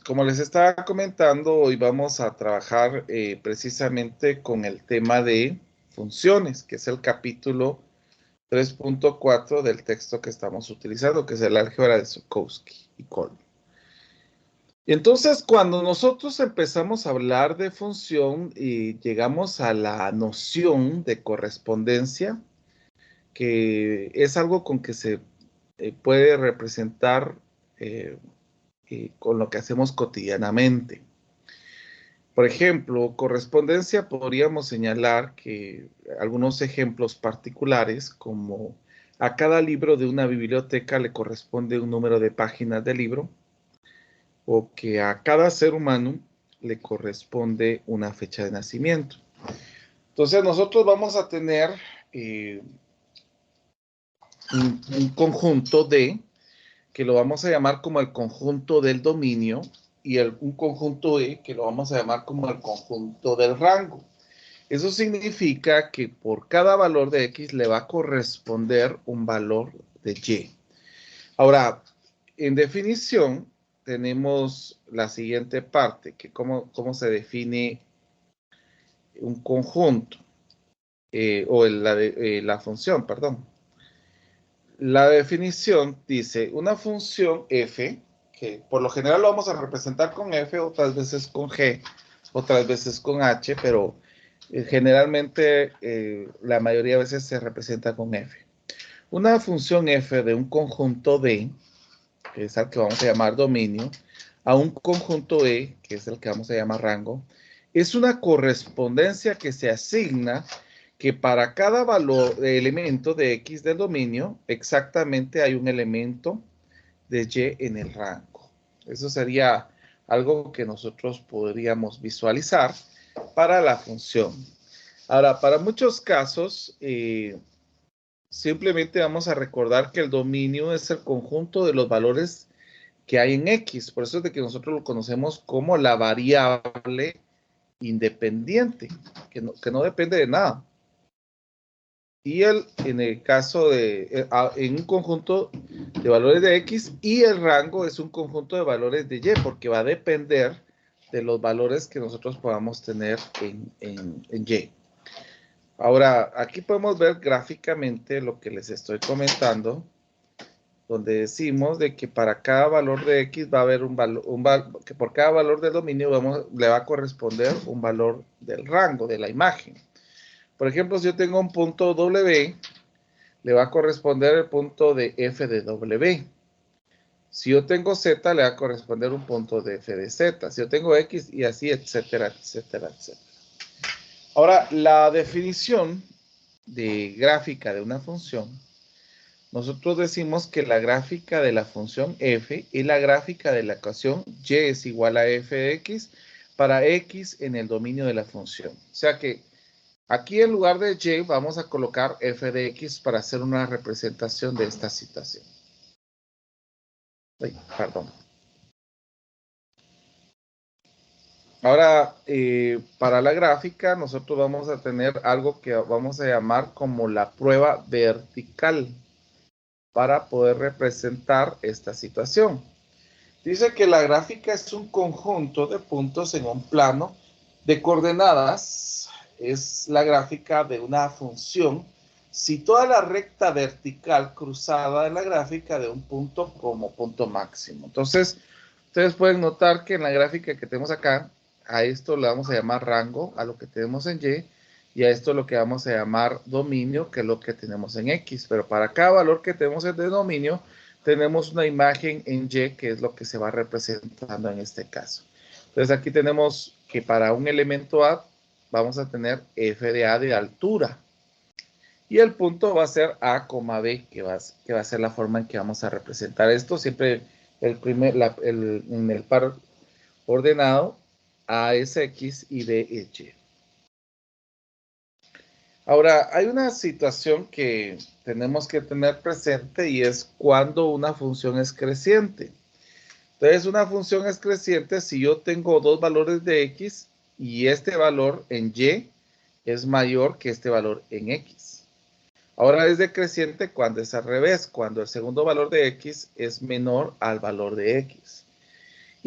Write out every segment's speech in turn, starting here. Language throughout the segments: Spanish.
Como les estaba comentando, hoy vamos a trabajar precisamente con el tema de funciones, que es el capítulo 3.4 del texto que estamos utilizando, que es el álgebra de Zukovsky y Coleman. Y entonces, cuando nosotros empezamos a hablar de función y llegamos a la noción de correspondencia, que es algo con que se puede representar con lo que hacemos cotidianamente. Por ejemplo, correspondencia podríamos señalar que algunos ejemplos particulares, como a cada libro de una biblioteca le corresponde un número de páginas del libro, o que a cada ser humano le corresponde una fecha de nacimiento. Entonces nosotros vamos a tener un conjunto de, que lo vamos a llamar como el conjunto del dominio, y un conjunto E, que lo vamos a llamar como el conjunto del rango. Eso significa que por cada valor de X le va a corresponder un valor de Y. Ahora, en definición, tenemos la siguiente parte, que cómo se define un conjunto, la función, perdón. La definición dice, una función f, que por lo general lo vamos a representar con f, otras veces con g, otras veces con h, pero generalmente la mayoría de veces se representa con f. Una función f de un conjunto D, que es el que vamos a llamar dominio, a un conjunto E, que es el que vamos a llamar rango, es una correspondencia que se asigna que para cada valor de elemento de X del dominio, exactamente hay un elemento de Y en el rango. Eso sería algo que nosotros podríamos visualizar para la función. Ahora, para muchos casos, simplemente vamos a recordar que el dominio es el conjunto de los valores que hay en X. Por eso es de que nosotros lo conocemos como la variable independiente, que no depende de nada. Y en el caso de, en un conjunto de valores de X, y el rango es un conjunto de valores de Y, porque va a depender de los valores que nosotros podamos tener en Y. Ahora, aquí podemos ver gráficamente lo que les estoy comentando, donde decimos de que para cada valor de X va a haber un valor, que por cada valor del dominio le va a corresponder un valor del rango de la imagen. Por ejemplo, si yo tengo un punto W, le va a corresponder el punto de f de W. Si yo tengo Z, le va a corresponder un punto de f de Z. Si yo tengo X, y así, etcétera, etcétera, etcétera. Ahora, la definición de gráfica de una función, nosotros decimos que la gráfica de la función f es la gráfica de la ecuación y es igual a f de x para x en el dominio de la función. O sea que aquí en lugar de y vamos a colocar f de x para hacer una representación de esta situación. Ay, perdón. Ahora, para la gráfica, nosotros vamos a tener algo que vamos a llamar como la prueba vertical para poder representar esta situación. Dice que la gráfica es un conjunto de puntos en un plano de coordenadas. Es la gráfica de una función. Si toda la recta vertical cruzada en la gráfica de un punto como punto máximo. Entonces, ustedes pueden notar que en la gráfica que tenemos acá, a esto le vamos a llamar rango, a lo que tenemos en Y, y a esto lo que vamos a llamar dominio, que es lo que tenemos en X. Pero para cada valor que tenemos en el dominio, tenemos una imagen en Y, que es lo que se va representando en este caso. Entonces aquí tenemos que para un elemento A, vamos a tener f de A de altura. Y el punto va a ser A, B, que va a ser la forma en que vamos a representar esto. Siempre en el par ordenado, A es X y B es Y. Ahora, hay una situación que tenemos que tener presente y es cuando una función es creciente. Entonces, una función es creciente si yo tengo dos valores de X y este valor en Y es mayor que este valor en X. Ahora es decreciente cuando es al revés, cuando el segundo valor de X es menor al valor de X.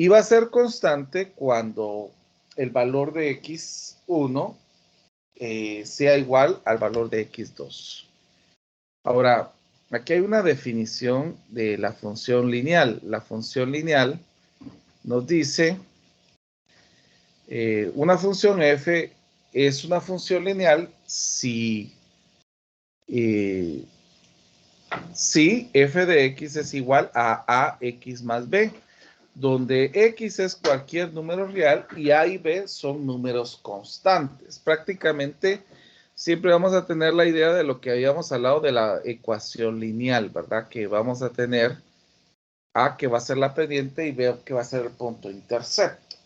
Y va a ser constante cuando el valor de x1 sea igual al valor de x2. Ahora, aquí hay una definición de la función lineal. La función lineal nos dice, una función f es una función lineal si f de x es igual a ax más b, donde x es cualquier número real y a y b son números constantes. Prácticamente siempre vamos a tener la idea de lo que habíamos hablado de la ecuación lineal, ¿verdad? Que vamos a tener a que va a ser la pendiente y b que va a ser el punto intercepto.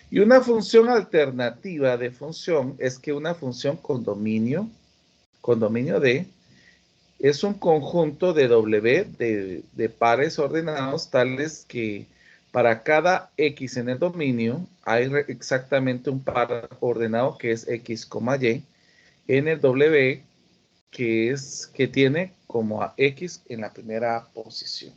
Y una función alternativa de función es que una función con dominio D es un conjunto de W de pares ordenados tales que para cada X en el dominio hay exactamente un par ordenado que es X, Y en el W que tiene como a X en la primera posición.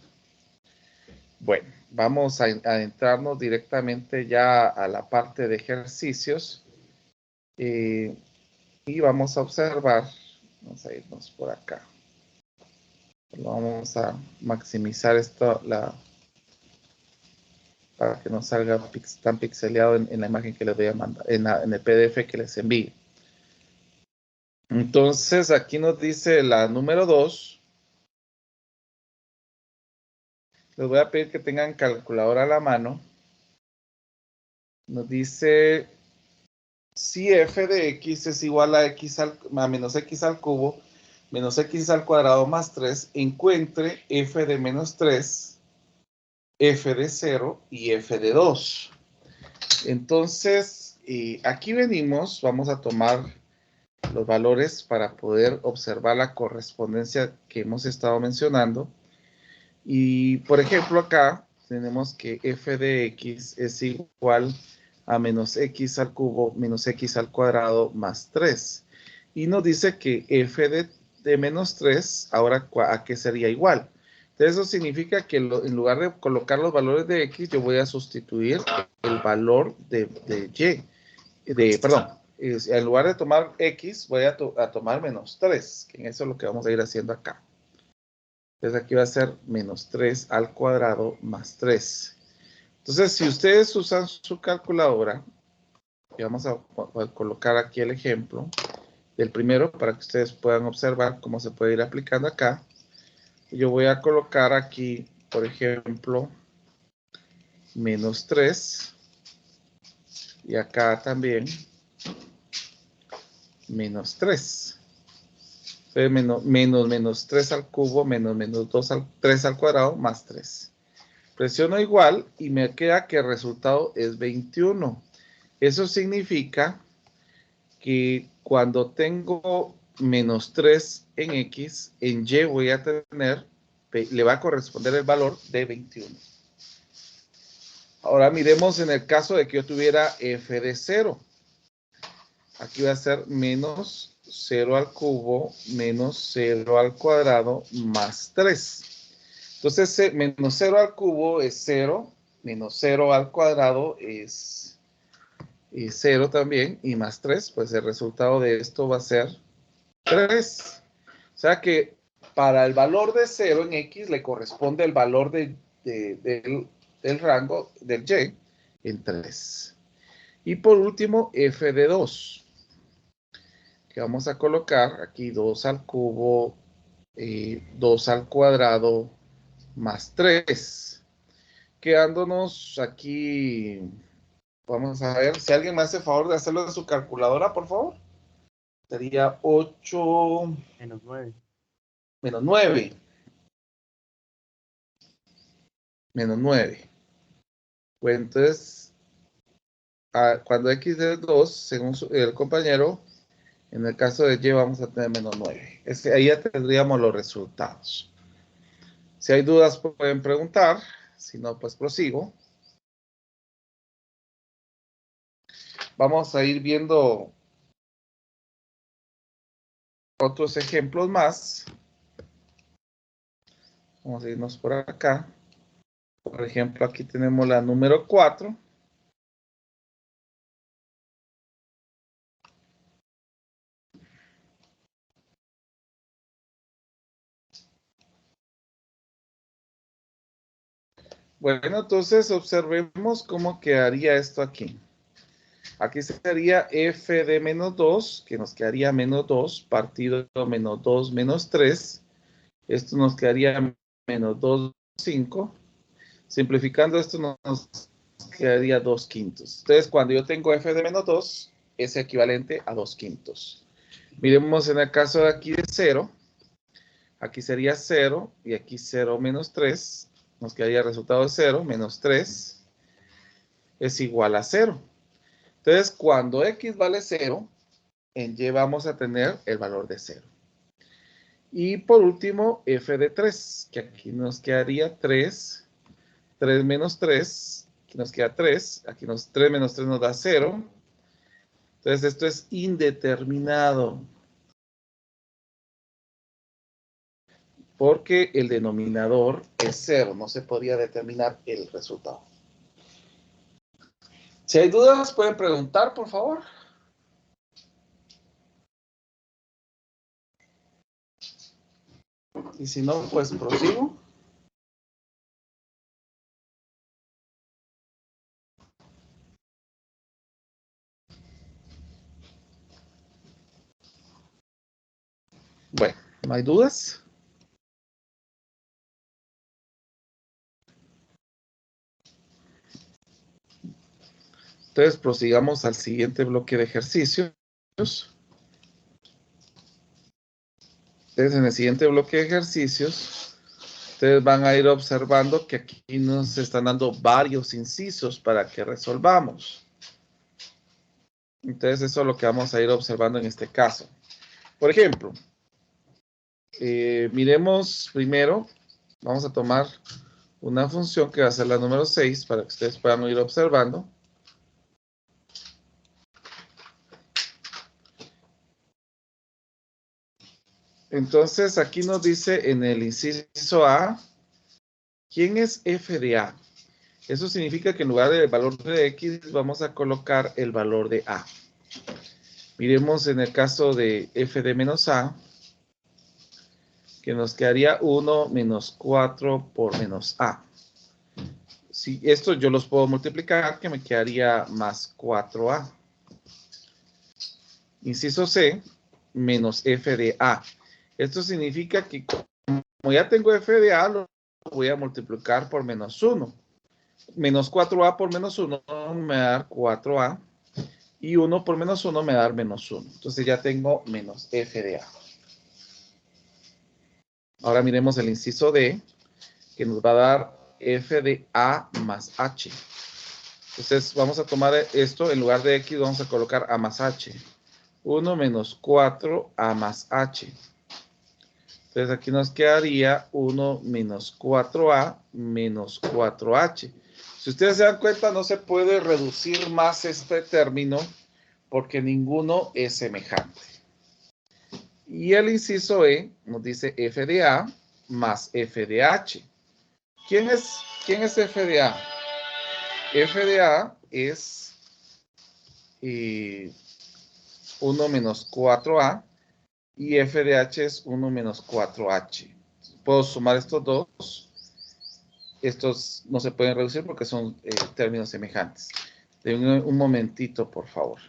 Bueno, vamos a adentrarnos directamente ya a la parte de ejercicios y vamos a observar, vamos a irnos por acá. Vamos a maximizar esto para que no salga tan pixeleado en la imagen que les voy a mandar, en el PDF que les envíe. Entonces, aquí nos dice la número 2. Les voy a pedir que tengan calculadora a la mano. Nos dice, si f de x es igual a menos x al cubo, menos x al cuadrado más 3, encuentre f de menos 3, f de 0 y f de 2. Entonces, aquí venimos, vamos a tomar los valores para poder observar la correspondencia que hemos estado mencionando. Y, por ejemplo, acá tenemos que f de x es igual a menos x al cubo menos x al cuadrado más 3. Y nos dice que f de menos 3, ahora, ¿a qué sería igual? Entonces, eso significa que en lugar de colocar los valores de x, yo voy a sustituir el valor de y, perdón, en lugar de tomar x, voy a tomar menos 3, que eso es lo que vamos a ir haciendo acá. Entonces aquí va a ser menos 3 al cuadrado más 3. Entonces, si ustedes usan su calculadora, y vamos a colocar aquí el ejemplo del primero para que ustedes puedan observar cómo se puede ir aplicando acá. Yo voy a colocar aquí, por ejemplo, menos 3. Y acá también menos 3. Entonces, menos 3 al cubo, menos 3 al cuadrado, más 3. Presiono igual y me queda que el resultado es 21. Eso significa que cuando tengo menos 3 en X, en Y voy a tener, le va a corresponder el valor de 21. Ahora miremos en el caso de que yo tuviera f de 0. Aquí va a ser menos 0 al cubo menos 0 al cuadrado más 3. Entonces, menos 0 al cubo es 0, menos 0 al cuadrado es 0 también, y más 3, pues el resultado de esto va a ser 3. O sea que para el valor de 0 en X le corresponde el valor del rango del Y en 3. Y por último, f de 2. Que vamos a colocar aquí 2 al cubo, 2 al cuadrado, más 3. Quedándonos aquí, vamos a ver, si alguien me hace favor de hacerlo en su calculadora, por favor. Sería 8 Menos 9. menos 9. Menos 9. Pues entonces, cuando x es 2, según el compañero, en el caso de y vamos a tener menos 9. Es que ahí ya tendríamos los resultados. Si hay dudas pueden preguntar, si no, pues prosigo. Vamos a ir viendo otros ejemplos más. Vamos a irnos por acá. Por ejemplo, aquí tenemos la número 4. Bueno, entonces observemos cómo quedaría esto aquí. Aquí sería f de menos 2, que nos quedaría menos 2, partido menos 2 menos 3. Esto nos quedaría menos 2, 5. Simplificando esto nos quedaría 2 quintos. Entonces, cuando yo tengo f de menos 2, es equivalente a 2 quintos. Miremos en el caso de aquí de 0. Aquí sería 0 y aquí 0 menos 3. Nos quedaría el resultado de 0 menos 3 es igual a 0. Entonces, cuando x vale 0, en y vamos a tener el valor de 0. Y por último, f de 3, que aquí nos quedaría 3. 3 menos 3, aquí nos queda 3. Aquí 3 menos 3 nos da 0. Entonces, esto es indeterminado. Porque el denominador es 0. No se podría determinar el resultado. Si hay dudas, pueden preguntar, por favor. Y si no, pues prosigo. Bueno, ¿no hay dudas? Entonces, prosigamos al siguiente bloque de ejercicios. Entonces, en el siguiente bloque de ejercicios, ustedes van a ir observando que aquí nos están dando varios incisos para que resolvamos. Entonces, eso es lo que vamos a ir observando en este caso. Por ejemplo, miremos primero, vamos a tomar una función que va a ser la número 6 para que ustedes puedan ir observando. Entonces, aquí nos dice en el inciso A, ¿quién es f de A? Eso significa que en lugar del valor de x vamos a colocar el valor de A. Miremos en el caso de f de menos A, que nos quedaría 1 menos 4 por menos A. Si esto yo los puedo multiplicar, que me quedaría más 4A. Inciso C, menos f de A. Esto significa que como ya tengo f de A, lo voy a multiplicar por menos 1. Menos 4A por menos 1 me va a dar 4A. Y 1 por menos 1 me va a dar menos 1. Entonces ya tengo menos f de A. Ahora miremos el inciso D, que nos va a dar f de A más h. Entonces vamos a tomar esto, en lugar de x vamos a colocar a más h. 1 menos 4a más h. Entonces aquí nos quedaría 1 menos 4a menos 4h. Si ustedes se dan cuenta, no se puede reducir más este término porque ninguno es semejante. Y el inciso E nos dice f de A más f de h. ¿Quién es f de A? F de A es 1 menos 4a y f de h es 1 menos 4h. Puedo sumar estos dos. Estos no se pueden reducir porque son términos semejantes. Denme un momentito, por favor.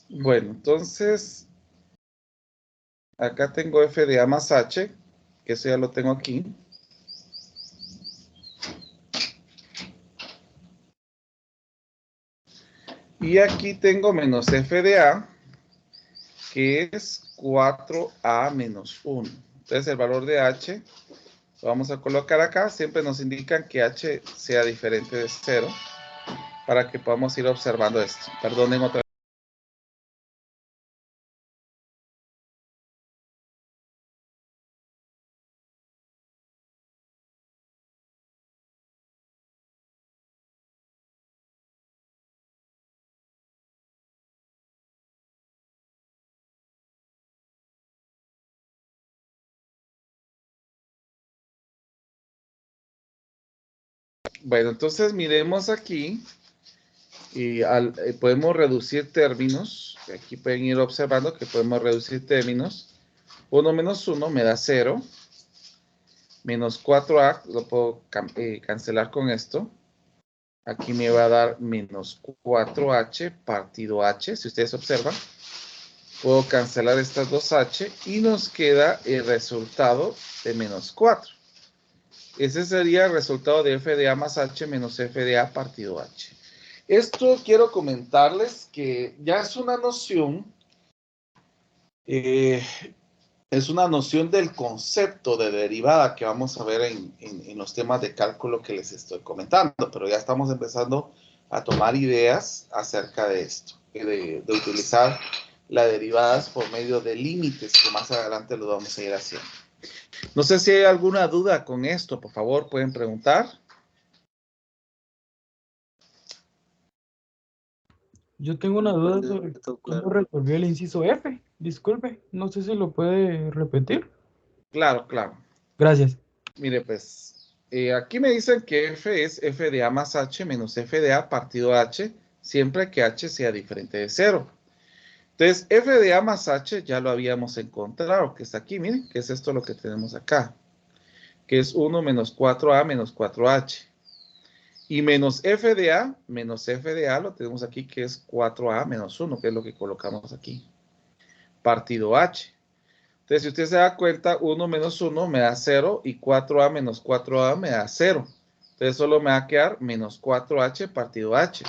Bueno, entonces, acá tengo f de A más h, que eso ya lo tengo aquí. Y aquí tengo menos f de a, que es 4a menos 1. Entonces el valor de h lo vamos a colocar acá. Siempre nos indican que h sea diferente de 0 para que podamos ir observando esto. Perdonen otra vez. Bueno, entonces miremos aquí y podemos reducir términos. Aquí pueden ir observando que podemos reducir términos. 1 menos 1 me da 0. Menos 4a lo puedo cancelar con esto. Aquí me va a dar menos 4h partido h. Si ustedes observan, puedo cancelar estas dos h y nos queda el resultado de menos 4. Ese sería el resultado de f de a más h menos f de a partido h. Esto quiero comentarles que ya es una noción, es una noción del concepto de derivada que vamos a ver en los temas de cálculo que les estoy comentando, pero ya estamos empezando a tomar ideas acerca de esto, de utilizar las derivadas por medio de límites que más adelante lo vamos a ir haciendo. No sé si hay alguna duda con esto, por favor, pueden preguntar. Yo tengo una duda sobre cómo resolvió el inciso F. Disculpe, no sé si lo puede repetir. Claro, claro. Gracias. Mire, pues, aquí me dicen que f es f de a más h menos f de a partido h, siempre que h sea diferente de 0. Entonces, f de a más h ya lo habíamos encontrado, que está aquí, miren, que es esto lo que tenemos acá, que es 1 menos 4a menos 4h. Y menos f de a lo tenemos aquí, que es 4a menos 1, que es lo que colocamos aquí, partido h. Entonces, si usted se da cuenta, 1 menos 1 me da 0 y 4a menos 4a me da 0. Entonces, solo me va a quedar menos 4h partido h.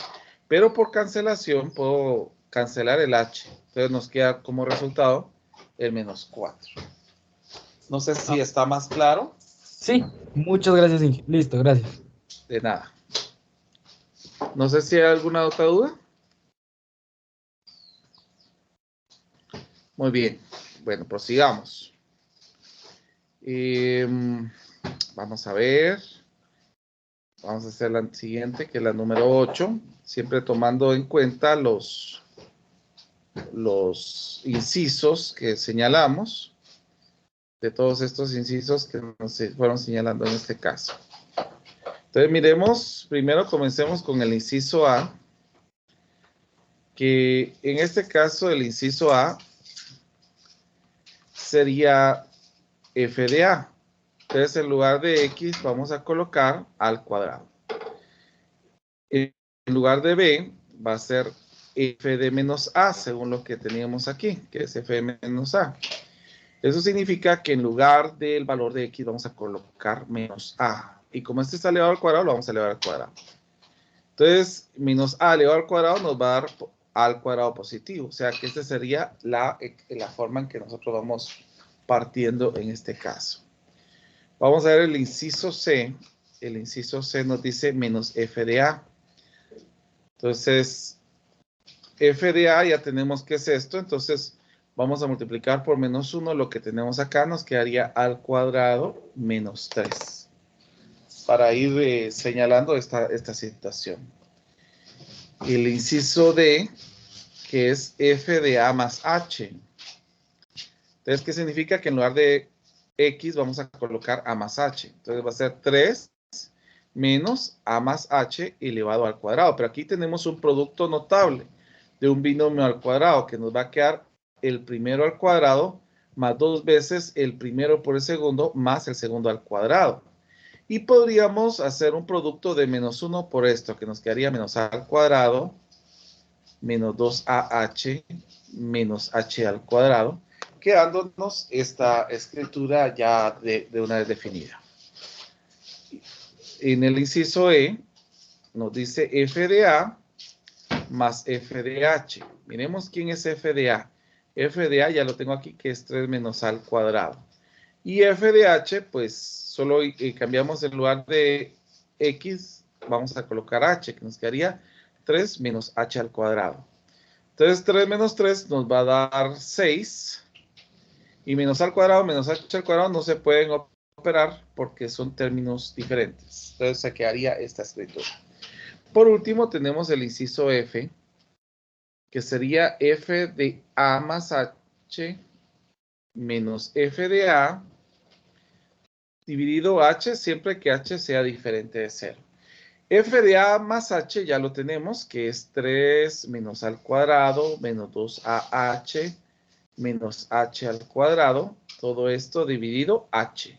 Pero por cancelación puedo cancelar el h. Entonces, nos queda como resultado el menos 4. No sé si está más claro. Sí, muchas gracias, Inge. Listo, gracias. De nada. No sé si hay alguna otra duda. Muy bien. Bueno, prosigamos. Vamos a ver. Vamos a hacer la siguiente, que es la número 8. Siempre tomando en cuenta los incisos que señalamos. De todos estos incisos que nos fueron señalando en este caso. Entonces, miremos. Primero comencemos con el inciso A. Que en este caso, el inciso A sería f de a. Entonces, en lugar de x, vamos a colocar al cuadrado. En lugar de b, va a ser f de menos a, según lo que teníamos aquí, que es f de menos a. Eso significa que en lugar del valor de x, vamos a colocar menos a. Y como este está elevado al cuadrado, lo vamos a elevar al cuadrado. Entonces, menos a elevado al cuadrado nos va a dar al cuadrado positivo. O sea, que esta sería la forma en que nosotros vamos partiendo en este caso. Vamos a ver el inciso C. El inciso C nos dice menos f de a. Entonces, f de a ya tenemos que es esto. Entonces, vamos a multiplicar por menos 1. Lo que tenemos acá nos quedaría al cuadrado menos 3. Para ir señalando esta situación. El inciso D, que es f de a más h. Entonces, ¿qué significa? Que en lugar de x vamos a colocar a más h. Entonces va a ser 3 menos a más h elevado al cuadrado. Pero aquí tenemos un producto notable de un binomio al cuadrado, que nos va a quedar el primero al cuadrado más 2 veces el primero por el segundo más el segundo al cuadrado. Y podríamos hacer un producto de menos 1 por esto, que nos quedaría menos a al cuadrado menos 2ah menos h al cuadrado, quedándonos esta escritura ya de una vez definida. En el inciso E nos dice f de a más f de h. Miremos quién es f de a. F de a ya lo tengo aquí, que es 3 menos a al cuadrado. Y f de h, pues solo cambiamos en lugar de x, vamos a colocar h, que nos quedaría 3 menos h al cuadrado. Entonces 3 menos 3 nos va a dar 6. Y menos al cuadrado, menos h al cuadrado no se pueden operar porque son términos diferentes. Entonces se quedaría esta escritura. Por último tenemos el inciso f, que sería f de a más h menos f de a dividido h siempre que h sea diferente de 0. F de a más h ya lo tenemos, que es 3 menos al cuadrado menos 2ah menos h al cuadrado. Todo esto dividido h.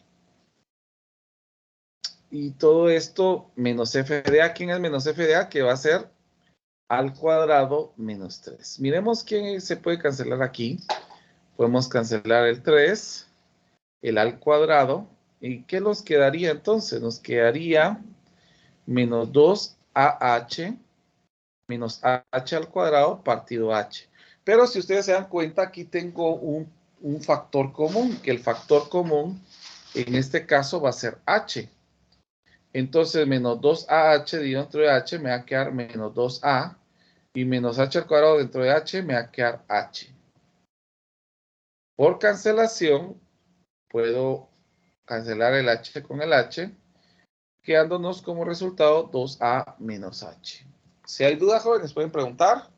Y todo esto menos f de a. ¿Quién es menos f de a? Que va a ser al cuadrado menos 3. Miremos quién se puede cancelar aquí. Podemos cancelar el 3, el al cuadrado. ¿Y qué nos quedaría entonces? Nos quedaría menos 2ah menos h al cuadrado partido h. Pero si ustedes se dan cuenta, aquí tengo un factor común, que el factor común en este caso va a ser h. Entonces, menos 2ah dentro de h me va a quedar menos 2a. Y menos h al cuadrado dentro de h me va a quedar h. Por cancelación, puedo cancelar el h con el h, quedándonos como resultado 2a menos h. Si hay dudas, jóvenes, pueden preguntar.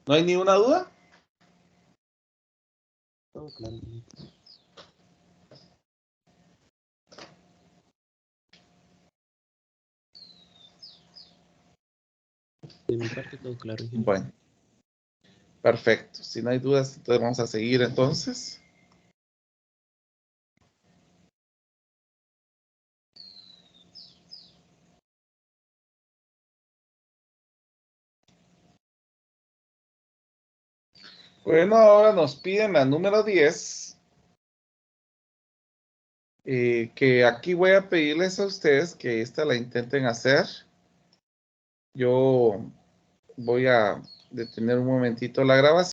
¿No hay ni una duda? Todo claro. De mi parte todo claro. Bueno, perfecto. Si no hay dudas, entonces vamos a seguir entonces. Bueno, ahora nos piden la número 10. Que aquí voy a pedirles a ustedes que esta la intenten hacer. Yo voy a detener un momentito la grabación.